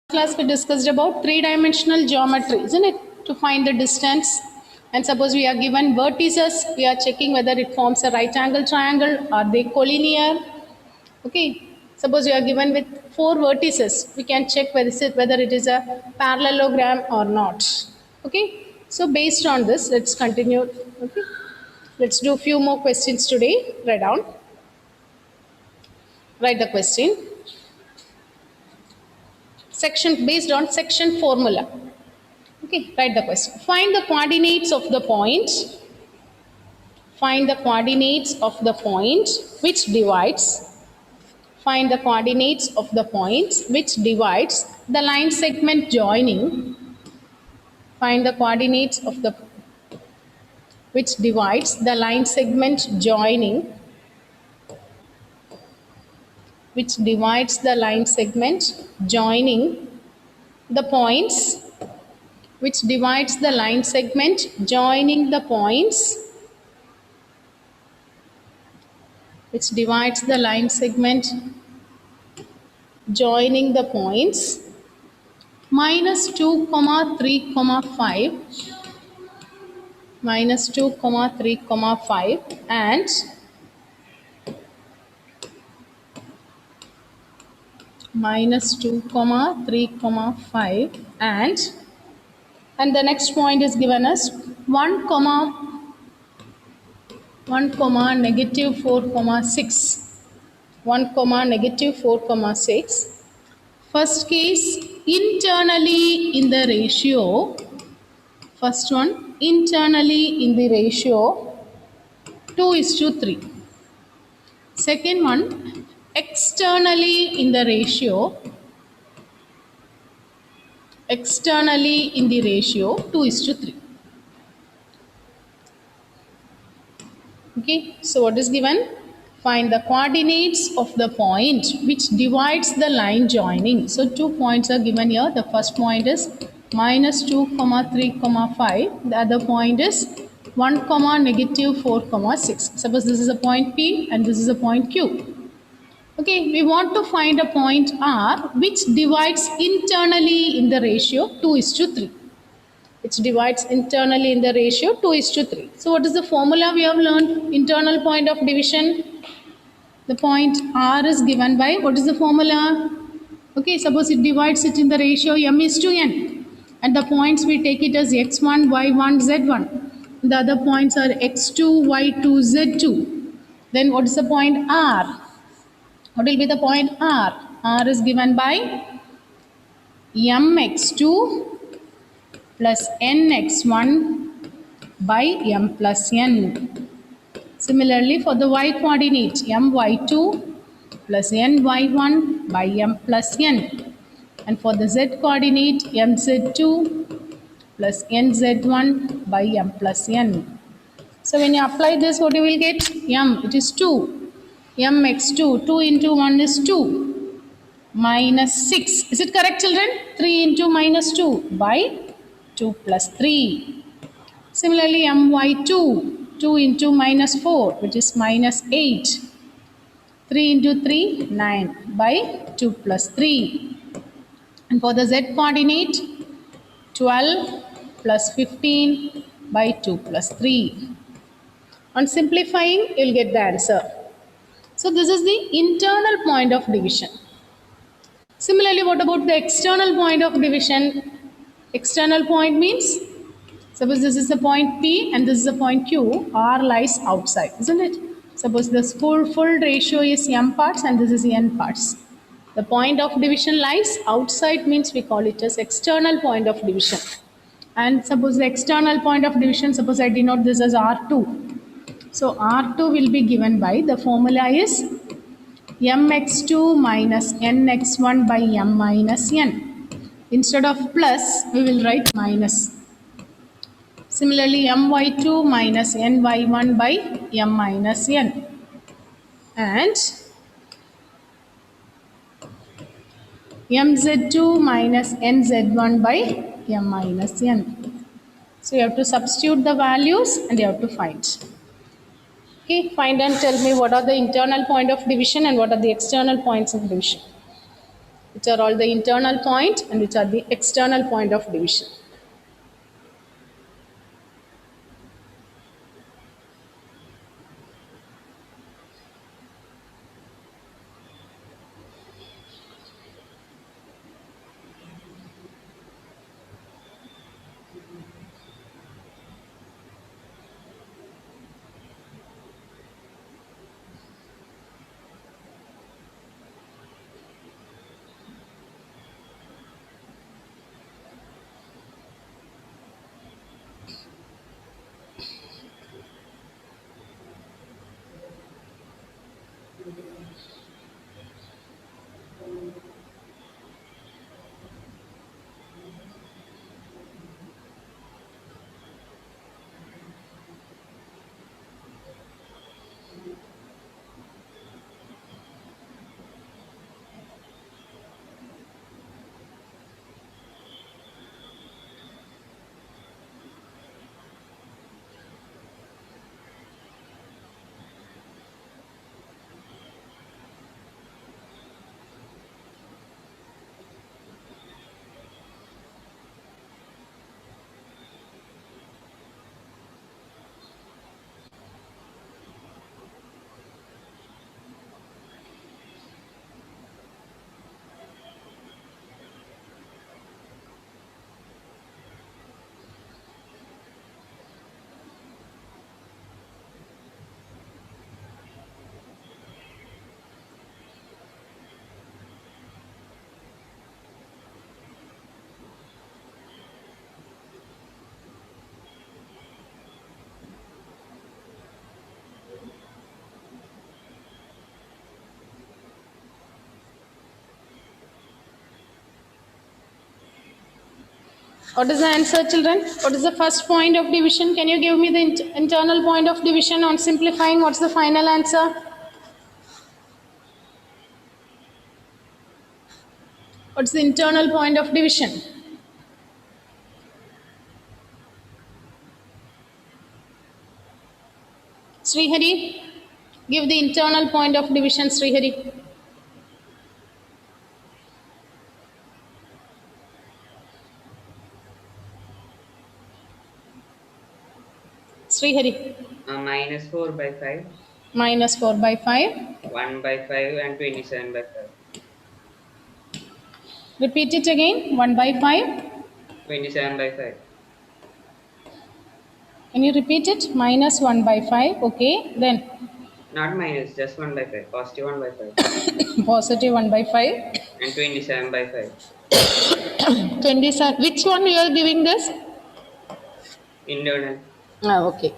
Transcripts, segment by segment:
Class we discussed about three-dimensional geometry, isn't it? To find the distance. And suppose we are given vertices, we are checking whether it forms a right angle triangle, are they collinear? Okay. Suppose you are given with four vertices, we can check whether it is a parallelogram or not. Okay. So based on this, let's continue. Okay. Let's do a few more questions today. Write down. Write the question. Section based on section formula. Okay, write the question. Find the coordinates of the point. Find the coordinates of the point which divides. Find the coordinates of the point which divides the line segment joining. Find the coordinates of the which divides the line segment joining. Which divides the line segment joining the points. Which divides the line segment joining the points. Which divides the line segment joining the points minus 2 comma 3 comma 5 minus 2 comma 3 comma 5 and minus 2 comma 3 comma 5 and the next point is given as 1 comma negative 4 comma 6 1 comma negative 4 comma 6. First case, internally in the ratio. First one, internally in the ratio 2:3. Second one, externally in the ratio 2:3. Okay, so what is given? Find the coordinates of the point which divides the line joining. So 2 points are given here. The first point is minus 2 comma 3 comma 5. The other point is 1 comma negative 4 comma 6. Suppose this is a point P and this is a point Q. Okay, we want to find a point R which divides internally in the ratio 2:3. Which divides internally in the ratio 2:3. So what is the formula we have learned? Internal point of division. The point R is given by, what is the formula? Okay, suppose it divides it in the ratio m:n. And the points we take it as x1, y1, z1. The other points are x2, y2, z2. Then what is the point R? What will be the point R? R is given by mx2 plus nx1 by m plus n. Similarly, for the y coordinate, my2 plus ny1 by m plus n. And for the z coordinate, mz2 plus nz1 by m plus n. So when you apply this, what you will get? M, it is 2. mx2, 2 into 1 is 2. Minus 6. Is it correct, children? 3 into minus 2 by 2 plus 3. Similarly, my2, 2 into minus 4, which is minus 8. 3 into 3, 9 by 2 plus 3. And for the z coordinate, 12 plus 15 by 2 plus 3. On simplifying, you will get the answer. So this is the internal point of division. Similarly, what about the external point of division? External point means, suppose this is a point P and this is a point Q, R lies outside, isn't it? Suppose this full ratio is m parts and this is n parts. The point of division lies outside means we call it as external point of division. And suppose the external point of division, suppose I denote this as R2. So R2 will be given by, the formula is mx2 minus nx1 by m minus n. Instead of plus, we will write minus. Similarly, my2 minus ny1 by m minus n. And mz2 minus nz1 by m minus n. So you have to substitute the values and you have to find. Okay, find and tell me what are the internal point of division and what are the external points of division. which are all the internal point and which are the external point of division. What is the answer, children? What is the first point of division? Can you give me the internal point of division on simplifying? What's the final answer? What's the internal point of division? Srihari, give the internal point of division, Srihari. Srihari. Minus 4 by 5. Minus 4 by 5. 1 by 5 and 27 by 5. Repeat it again. 1 by 5. 27 by 5. Can you repeat it? Minus 1 by 5. Okay. Then Not minus, just 1 by 5. Positive 1 by 5. positive 1 by 5. And 27 by 5. 27. Which one you are giving this? Internal. Okay.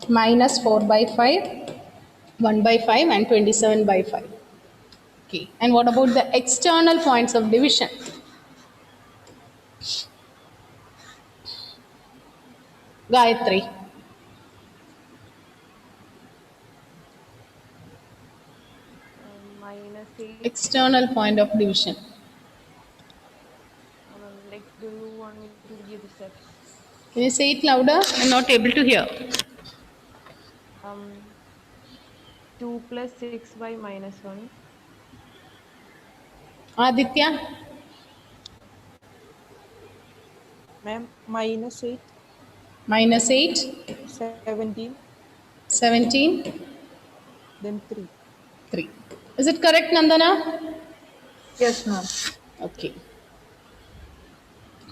Minus 4 by 5, 1 by 5 and 27 by 5. Okay. And what about the external points of division? Gayatri. Minus 8. External point of division. Like, do you want me to give the steps? Can you say it louder? I'm not able to hear. 2 plus 6 by minus 1. Aditya. Ma'am, minus 8, Minus 8, 17, 17, then 3. 3. Is it correct, Nandana? Yes, ma'am. Okay.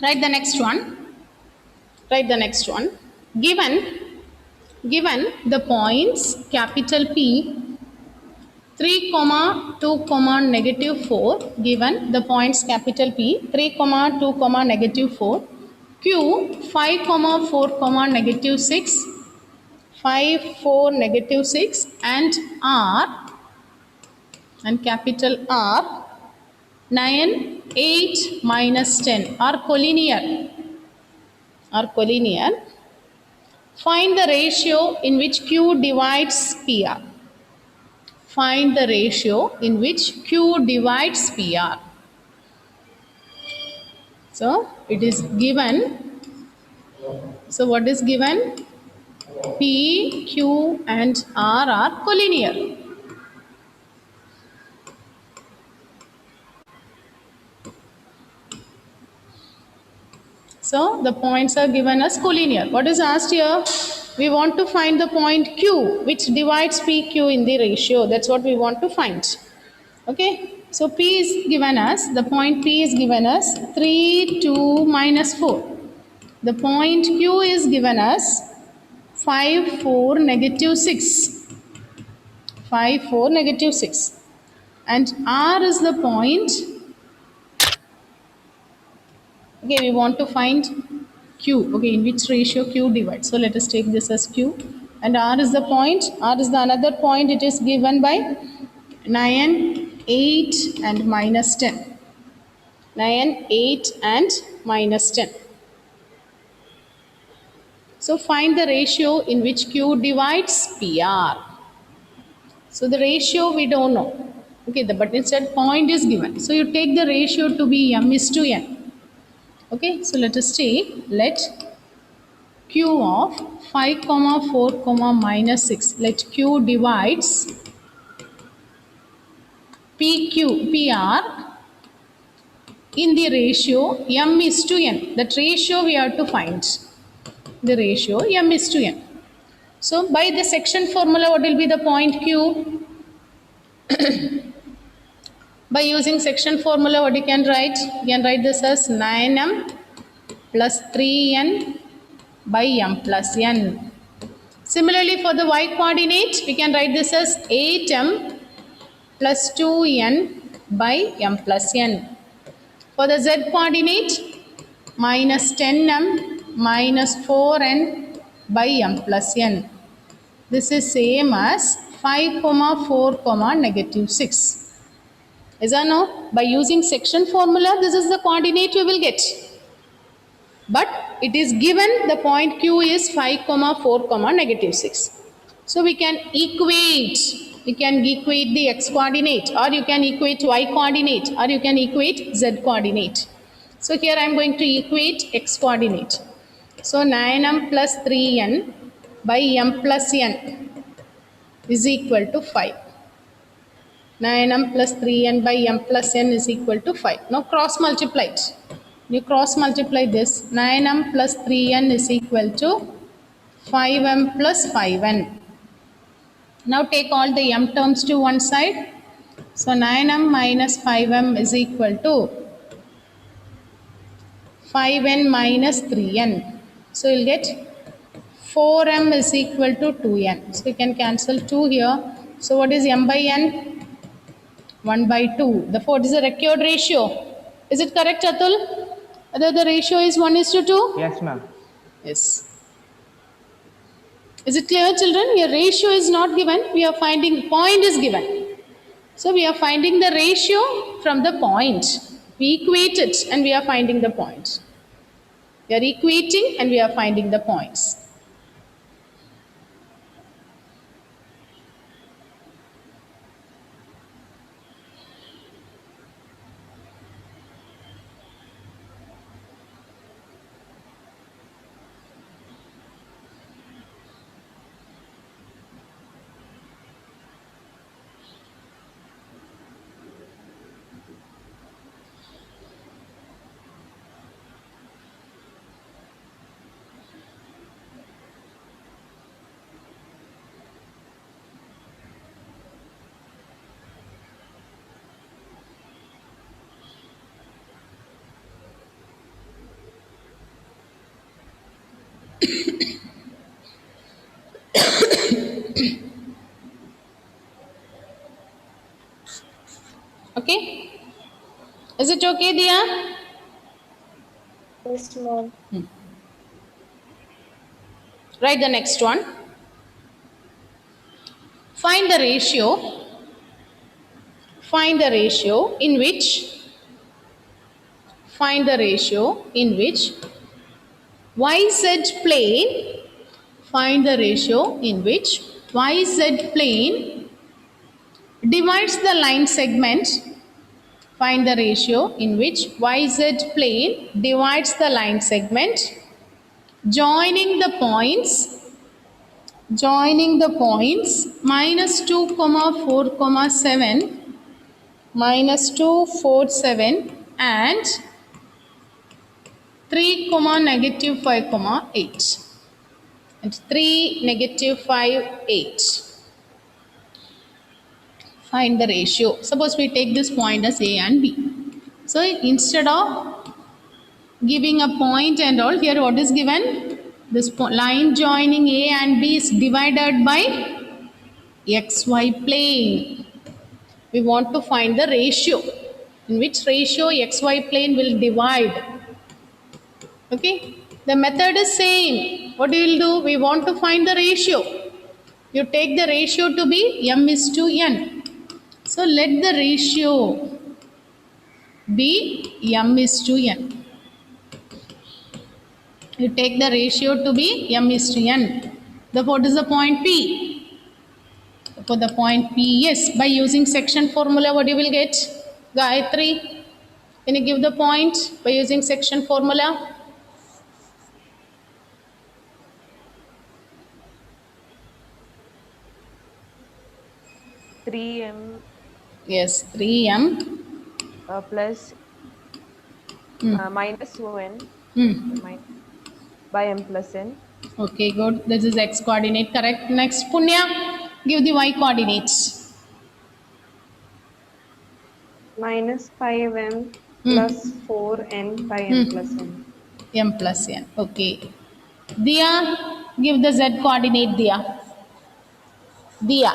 Write the next one. Write the next one. Given the points capital P 3, 2, negative 4, given the points capital P 3, 2, negative 4, Q 5, 4, negative 6, 5, 4, negative 6, and R, and capital R 9, 8, minus 10 are collinear. Find the ratio in which Q divides PR. Find the ratio in which Q divides PR. So it is given. So what is given? P, Q and R are collinear. So the points are given as collinear. What is asked here? We want to find the point Q which divides PQ in the ratio. That's what we want to find. Okay. So P is given as, the point P is given as 3, 2, minus 4. The point Q is given as 5, 4, negative 6. 5, 4, negative 6. And R is the point. Okay, we want to find Q. Okay, in which ratio Q divides. So let us take this as Q. And R is the point. R is the another point. It is given by 9, 8 and minus 10. 9, 8 and minus 10. So find the ratio in which Q divides PR. So the ratio we don't know. Okay, but instead point is given. So you take the ratio to be M is to N. Okay, so let us take, let Q of 5, 4, minus 6. Let Q divides PR in the ratio M is to N. That ratio we have to find. The ratio M is to N. So by the section formula, what will be the point Q? By using section formula, what you can write? You can write this as 9M plus 3N by M plus N. Similarly, for the y coordinate, we can write this as 8M plus 2N by M plus N. For the z coordinate, minus 10M minus 4N by M plus N. This is same as 5, 4, negative 6. Is or no? By using section formula, this is the coordinate you will get. But it is given the point Q is 5, 4, negative 6. So we can equate. You can equate the x coordinate, or you can equate y coordinate, or you can equate z coordinate. So here I am going to equate x coordinate. So 9m plus 3n by m plus n is equal to 5. 9m plus 3n by m plus n is equal to 5. Now cross multiply it. You cross multiply this. 9m plus 3n is equal to 5m plus 5n. Now take all the m terms to one side. So 9m minus 5m is equal to 5n minus 3n. So you'll get 4m is equal to 2n. So you can cancel 2 here. So what is m by n? 1 by 2. Therefore, it is a required ratio. Is it correct, Atul? Whether the ratio is 1 is to 2? Yes, ma'am. Yes. Is it clear, children? Your ratio is not given. We are finding point is given. So we are finding the ratio from the point. We equate it and we are finding the point. We are equating and we are finding the points. Okay? Is it okay, Dia? Yes, ma'am. Write the next one. Find the ratio. Find the ratio in which YZ plane, find the ratio in which YZ plane divides the line segment. Find the ratio in which YZ plane divides the line segment, joining the points minus 2, 4, 7, minus 2, 4, 7 and 3 comma negative 5 comma 8 and 3 negative 5 8. Find the ratio. Suppose we take this point as A and B. So instead of giving a point and all, here what is given? This line joining A and B is divided by xy plane. We want to find the ratio. In which ratio xy plane will divide. Okay. The method is same. What you will do? We want to find the ratio. You take the ratio to be m is to n. So let the ratio be m is to n. You take the ratio to be m is to n. Therefore, what is the point P? For the point P, yes, by using section formula, what you will get? Gayatri, can you give the point by using section formula? Three m Yes, 3m. plus Hmm. minus 1 Hmm. by m plus n. Okay, good. This is x coordinate, correct. Next, Punya, give the y coordinates. minus 5m Hmm. plus 4n by m plus n. M plus n. Okay. Dia, give the z coordinate, Dia. Dia.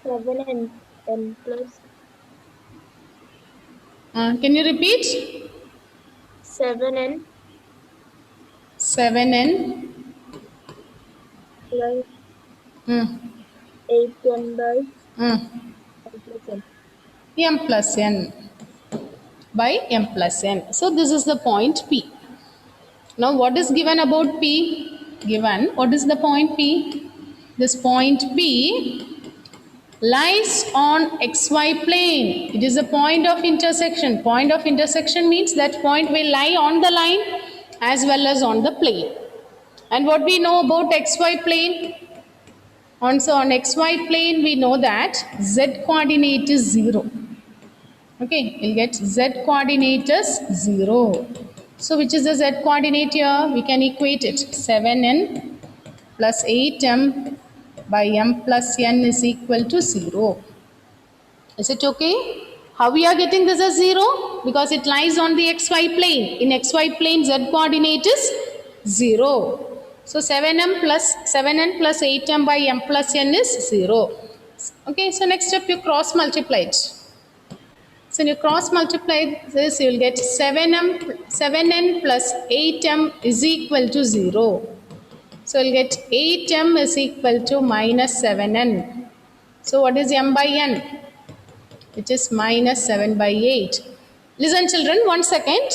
7n n plus Can you repeat? 7n 7n. plus Hmm. 8n by Hmm. m plus n. M plus n by m plus n. So this is the point P. Now what is given about P? Given, what is the point P? This point P lies on xy plane. It is a point of intersection. Point of intersection means that point will lie on the line as well as on the plane. And what we know about xy plane? So on xy plane we know that z coordinate is 0. Okay, we'll get z coordinate is 0. So which is the z coordinate here? We can equate it. 7n plus 8m by m plus n is equal to 0. Is it okay? How we are getting this as 0? Because it lies on the xy plane. In xy plane, z coordinate is 0. So 7n plus 8m by m plus n is 0. Okay, so next step you cross multiply it. So when you cross multiply this, you will get 7n plus 8m is equal to 0. So you'll get 8m is equal to minus 7n. So what is m by n? Which is minus 7 by 8. Listen children, 1 second.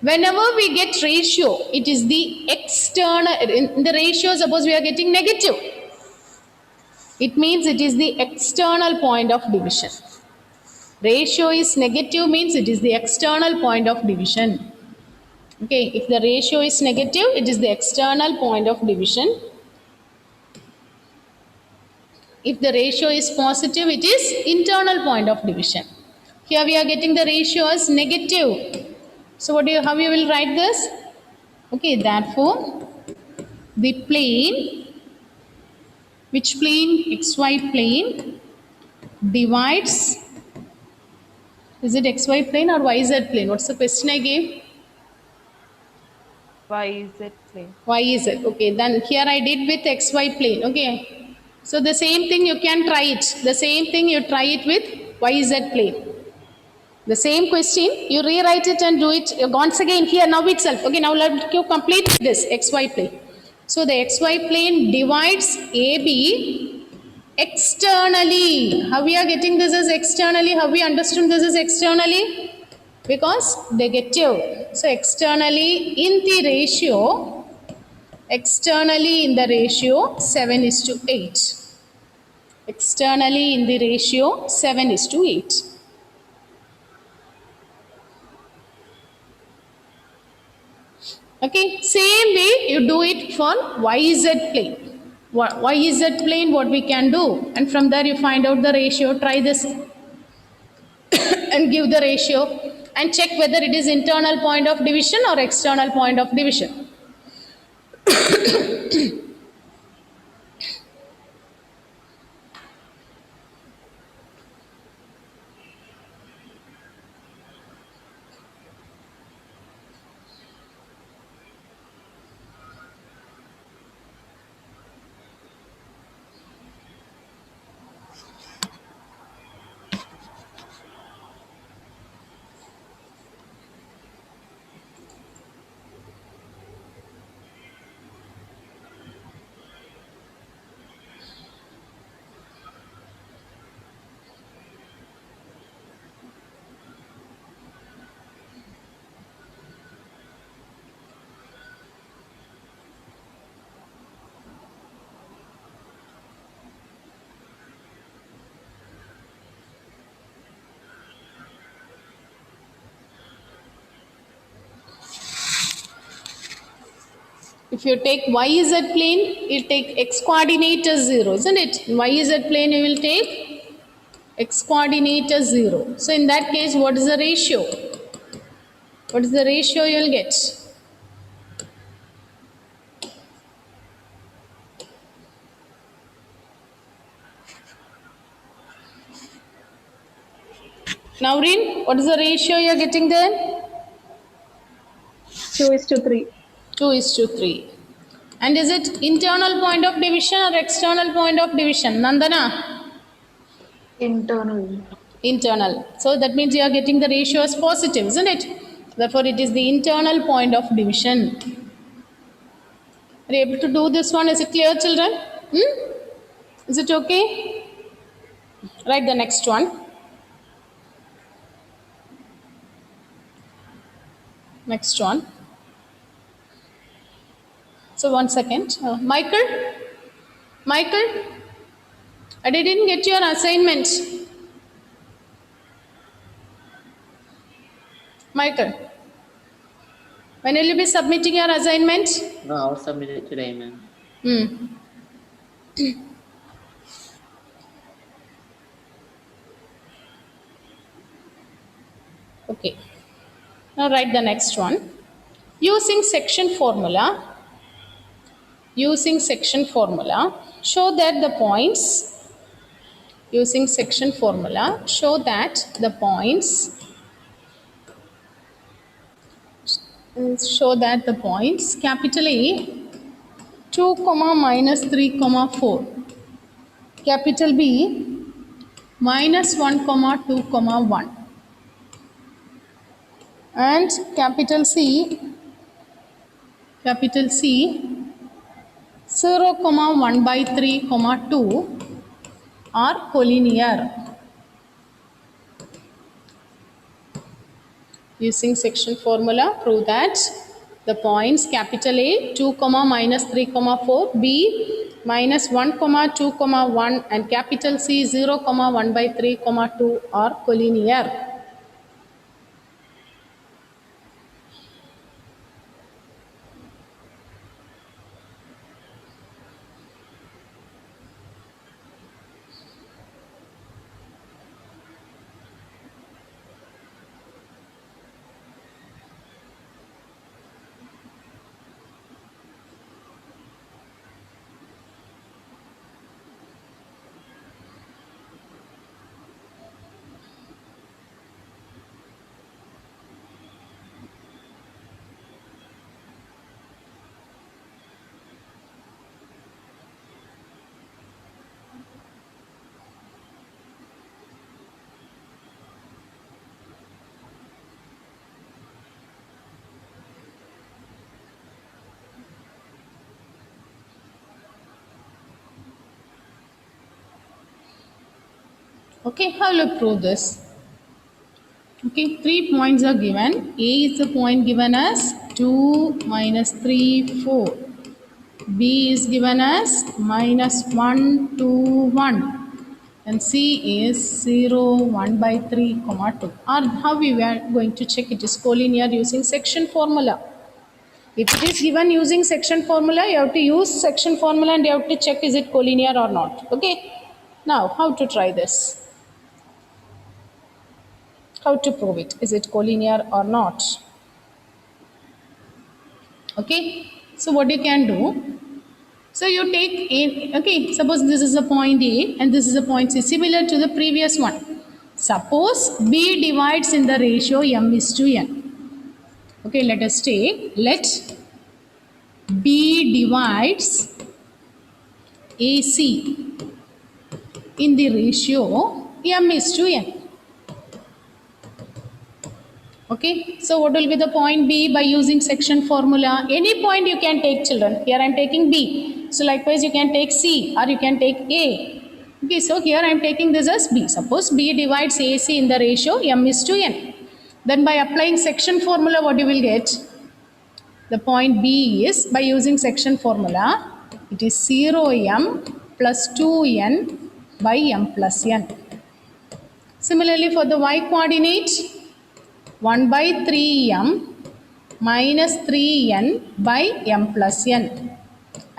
Whenever we get ratio, it is the external, in the ratio suppose we are getting negative. It means it is the external point of division. Ratio is negative means it is the external point of division. Okay, if the ratio is negative, it is the external point of division. If the ratio is positive, it is internal point of division. Here we are getting the ratio as negative. So how you will write this? Okay, therefore, the plane, which plane? XY plane divides, is it XY plane or YZ plane? What's the question I gave? YZ plane. YZ. Okay, then here I did with XY plane. Okay. So the same thing you can try it. The same thing you try it with YZ plane. The same question, you rewrite it and do it once again here now itself. Okay, now let you complete this XY plane. So the XY plane divides AB externally. How we are getting this as externally? How we understood this as externally? Because negative. So externally in the ratio, 7 is to 8. Externally in the ratio 7 is to 8. Okay, same way you do it for YZ plane. YZ plane, what we can do, and from there you find out the ratio. Try this and give the ratio and check whether it is internal point of division or external point of division. If you take YZ plane, you take x coordinate as 0, isn't it? In YZ plane, you will take x coordinate as 0. So in that case, what is the ratio? What is the ratio you will get? Naureen, what is the ratio you are getting there? 2:3. 2:3. And is it internal point of division or external point of division? Nandana? Internal. Internal. So that means you are getting the ratio as positive, isn't it? Therefore, it is the internal point of division. Are you able to do this one? Is it clear, children? Is it okay? Write the next one. Next one. So 1 second. Michael? Michael? I didn't get your assignment. Michael? When will you be submitting your assignment? No, I'll submit it today, ma'am. Okay. Now write the next one. Using section formula, show that the points, using section formula, show that the points, capital A 2, minus 3, 4, capital B minus 1, 2, 1, and capital C 0, 1 by 3, 2 are collinear. Using section formula, prove that the points capital A 2, minus 3, 4, B minus 1, 2, 1 and capital C 0, 1 by 3, 2 are collinear. Okay, how will you prove this? Okay, 3 points are given. A is the point given as 2, minus 3, 4. B is given as minus 1, 2, 1. And C is 0, 1 by 3, 2. Or how we were going to check it is collinear using section formula. If it is given using section formula, you have to use section formula and you have to check is it collinear or not. Okay. Now, how to try this? How to prove it? Is it collinear or not? Okay. So, what you can do? So, you take A, okay, suppose this is a point A and this is a point C, similar to the previous one. Suppose B divides in the ratio m is to n. Okay, let us take, let B divides AC in the ratio m is to n. Okay, so what will be the point B by using section formula? Any point you can take, children. Here I am taking B. So likewise you can take C or you can take A. Okay, so here I am taking this as B. Suppose B divides AC in the ratio m is to n. Then by applying section formula, what you will get? The point B is, by using section formula, it is 0m plus 2n by m plus n. Similarly, for the y coordinate, 1 by 3m minus 3n by m plus n.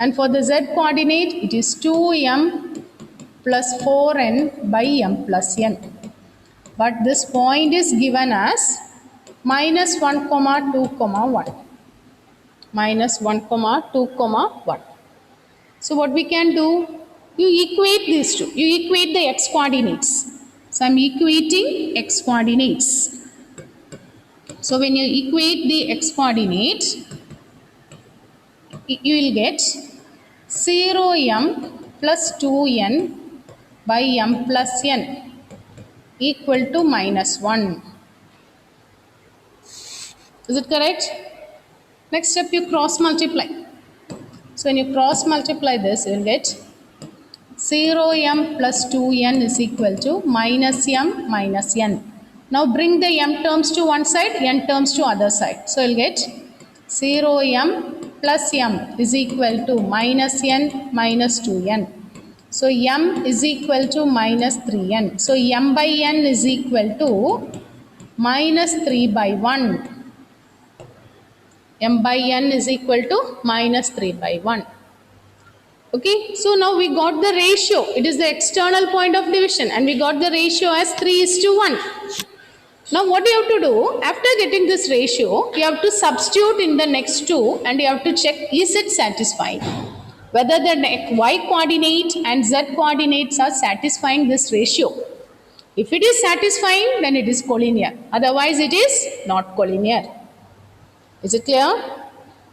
And for the z coordinate, it is 2m plus 4n by m plus n. But this point is given as minus 1 comma 2 comma 1. Minus 1 comma 2 comma 1. So what we can do? You equate these two. You equate the x coordinates. So I am equating x coordinates. So when you equate the x coordinate, you will get 0m plus 2n by m plus n equal to minus 1. Is it correct? Next step, you cross multiply. So when you cross multiply this, you will get 0m plus 2n is equal to minus m minus n. Now bring the m terms to one side, n terms to other side. So you will get 0m plus m is equal to minus n minus 2n. So m is equal to minus 3n. So m by n is equal to minus 3 by 1. M by n is equal to minus 3 by 1. Okay, so now we got the ratio. It is the external point of division and we got the ratio as 3:1. Now what you have to do, after getting this ratio, you have to substitute in the next two and you have to check is it satisfying. Whether the y coordinate and z coordinates are satisfying this ratio. If it is satisfying, then it is collinear. Otherwise it is not collinear. Is it clear?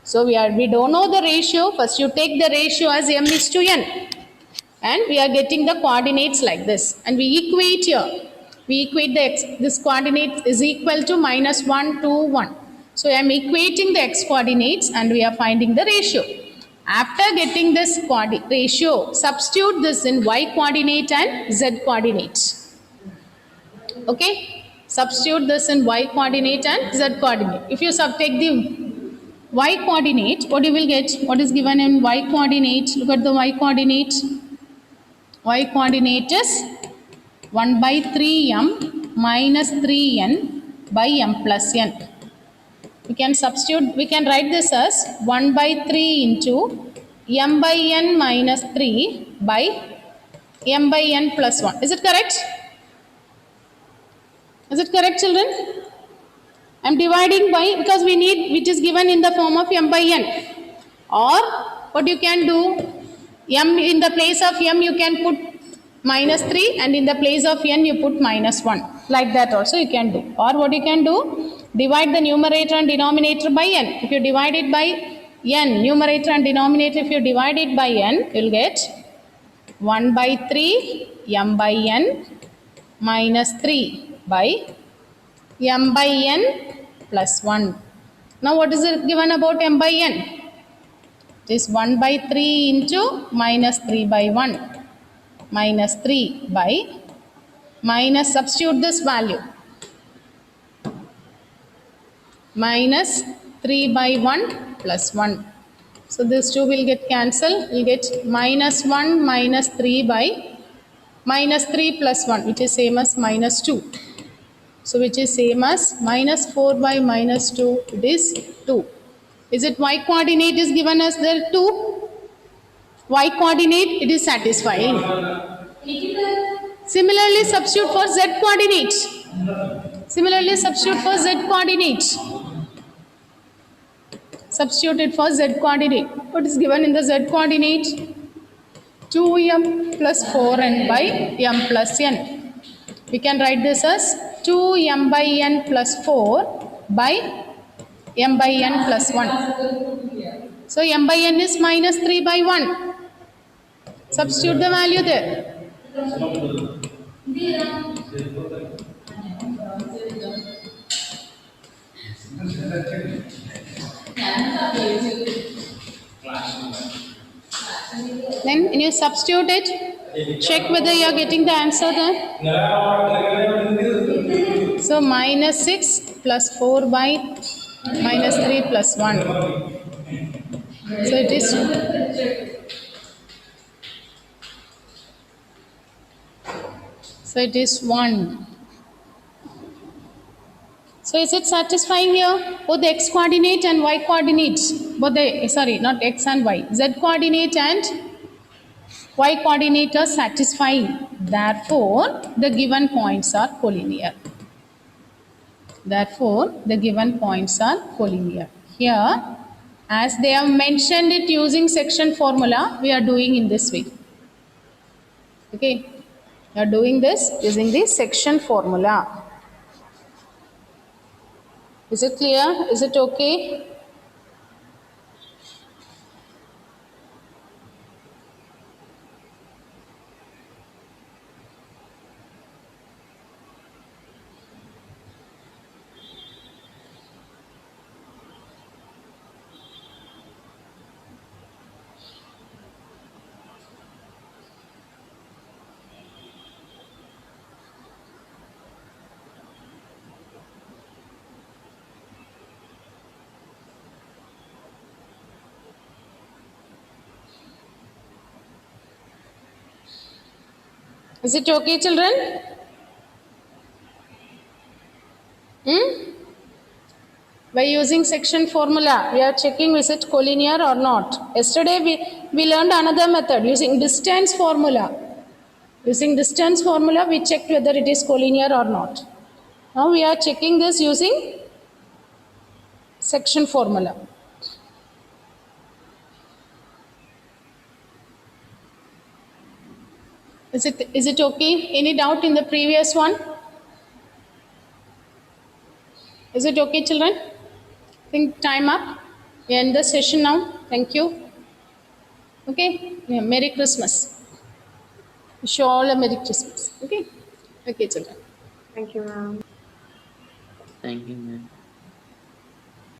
So we don't know the ratio. First you take the ratio as m is to n. And we are getting the coordinates like this. And we equate here. We equate this coordinate is equal to minus 1, 2, 1. So I am equating the x coordinates and we are finding the ratio. After getting this ratio, substitute this in y coordinate and z coordinate. Okay? Substitute this in y coordinate and z coordinate. If you take the y coordinate, what you will get? What is given in y coordinate? Look at the y coordinate. Y coordinate is 1 by 3m minus 3n by m plus n. We can substitute, we can write this as 1 by 3 into m by n minus 3 by m by n plus 1. Is it correct? Is it correct, children? I am dividing by, because we need, which is given in the form of m by n. Or what you can do, m in the place of m you can put minus 3 and in the place of n you put minus 1. Like that also you can do. Or what you can do, divide the numerator and denominator by n. If you divide it by n, numerator and denominator, if you divide it by n, you will get 1 by 3 m by n minus 3 by m by n plus 1. Now what is it given about m by n? It is 1 by 3 into minus 3 by 1. Minus 3 by minus, substitute this value. Minus 3 by 1 plus 1. So this 2 will get cancelled. We will get minus 1 minus 3 by minus 3 plus 1, which is same as minus 2. So which is same as minus 4 by minus 2, it is 2. Is it y coordinate is given as there 2? Y coordinate, it is satisfying. Similarly, substitute for z coordinate. Similarly, substitute for z coordinate. Substitute it for z coordinate. What is given in the z coordinate? 2m plus 4n by m plus n. We can write this as 2m by n plus 4 by m by n plus 1. So m by n is minus 3 by 1. Substitute the value there. Then when you substitute it, check whether you are getting the answer there. So minus 6 plus 4 by minus 3 plus 1. So it is So it is 1. So is it satisfying here? Both the x coordinate and y coordinate, both the, sorry, not x and y, z coordinate and y coordinate are satisfying. Therefore, the given points are collinear. Therefore, the given points are collinear. Here, as they have mentioned it using section formula, we are doing in this way. Okay, we are doing this using the section formula. Is it clear? Is it okay? Is it okay, children? By using section formula, we are checking is it collinear or not. Yesterday we learned another method using distance formula. Using distance formula, we checked whether it is collinear or not. Now we are checking this using section formula. Is it okay? Any doubt in the previous one? Is it okay, children? I think time up. We end the session now. Thank you. Okay. Yeah, Merry Christmas. Wish you all a Merry Christmas. Okay. Okay, children. Thank you, ma'am. Thank you, ma'am.